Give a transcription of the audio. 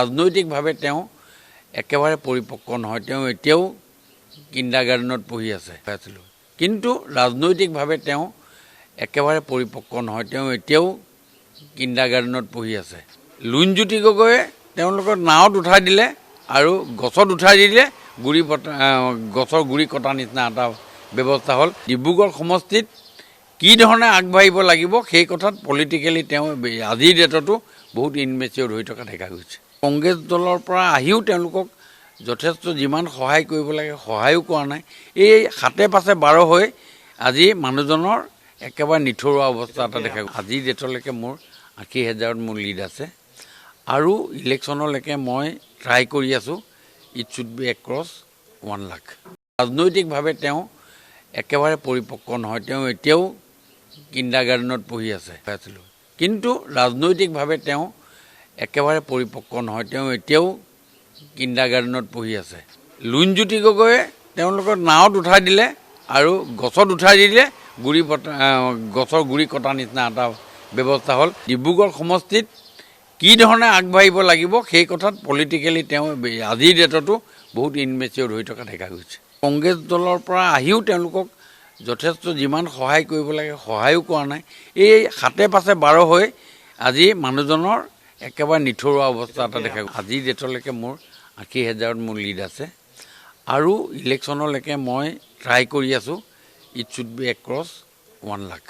ৰাজনৈতিকভাৱে তেওঁ একেবাৰে পৰিপক্ক নহয়। তেওঁ এতিয়াও কিণ্ডাৰগাৰ্টেনত পঢ়ি আছিলোঁ। কিন্তু ৰাজনৈতিকভাৱে তেওঁ একেবাৰে পৰিপক্ক নহয়। তেওঁ এতিয়াও কিণ্ডাৰগাৰ্টেনত পঢ়ি আছে। লুণজ্যোতি গগৈয়ে তেওঁলোকৰ নাৱত উঠাই দিলে আৰু গছত উঠাই দিলে, গছৰ গুৰি কটা নিচিনা এটা ব্যৱস্থা হ'ল। ডিব্ৰুগড় সমষ্টিত কি ধৰণে আগবাঢ়িব লাগিব সেই কথাত পলিটিকেলি তেওঁ আজিৰ ডেটতো বহুত ইনমেচিয়ৰ হৈ থকা দেখা গৈছে। কংগ্ৰেছ দলৰ পৰা আহিও তেওঁলোকক যথেষ্ট যিমান সহায় কৰিব লাগে সহায়ো কৰা নাই। এই হাতে পাছে বাৰ হৈ আজি মানুহজনৰ একেবাৰে নিথৰুৱা অৱস্থা এটা দেখা গৈছে। আজিৰ ডেটলৈকে মোৰ 80,000ত মোৰ লিড আছে আৰু ইলেকশ্যনলৈকে মই ট্ৰাই কৰি আছোঁ। It should be across 1 lakh. ৰাজনৈতিকভাৱে তেওঁ একেবাৰে পৰিপক্ক নহয়। তেওঁ এতিয়াও কিণ্ডাৰগাৰ্টেনত পঢ়ি আছিলোঁ। কিন্তু ৰাজনৈতিকভাৱে তেওঁ একেবাৰে পৰিপক্ক নহয়। তেওঁ এতিয়াও কিণ্ডাৰগাৰ্টেনত পঢ়ি আছে। লুণজ্যোতি গগৈয়ে তেওঁলোকৰ নাৱত উঠাই দিলে আৰু গছত উঠাই দিলে, গছৰ গুৰি কটা নিচিনা এটা ব্যৱস্থা হ'ল। ডিব্ৰুগড় সমষ্টিত কি ধৰণে আগবাঢ়িব লাগিব সেই কথাত পলিটিকেলি তেওঁ আজিৰ ডেটতো বহুত ইনমেচিয়ৰ হৈ থকা দেখা গৈছে। কংগ্ৰেছ দলৰ পৰা আহিও তেওঁলোকক যথেষ্ট যিমান সহায় কৰিব লাগে সহায়ো কৰা নাই। এই হাতে পাছে বাৰ হৈ আজি মানুহজনৰ একেবাৰে নিথৰুৱা অৱস্থা এটা দেখা গৈছে। আজিৰ ডেটলৈকে মোৰ 80,000ত মোৰ লিড আছে আৰু ইলেকশ্যনলৈকে মই ট্ৰাই কৰি আছোঁ। It should be across 1 lakh.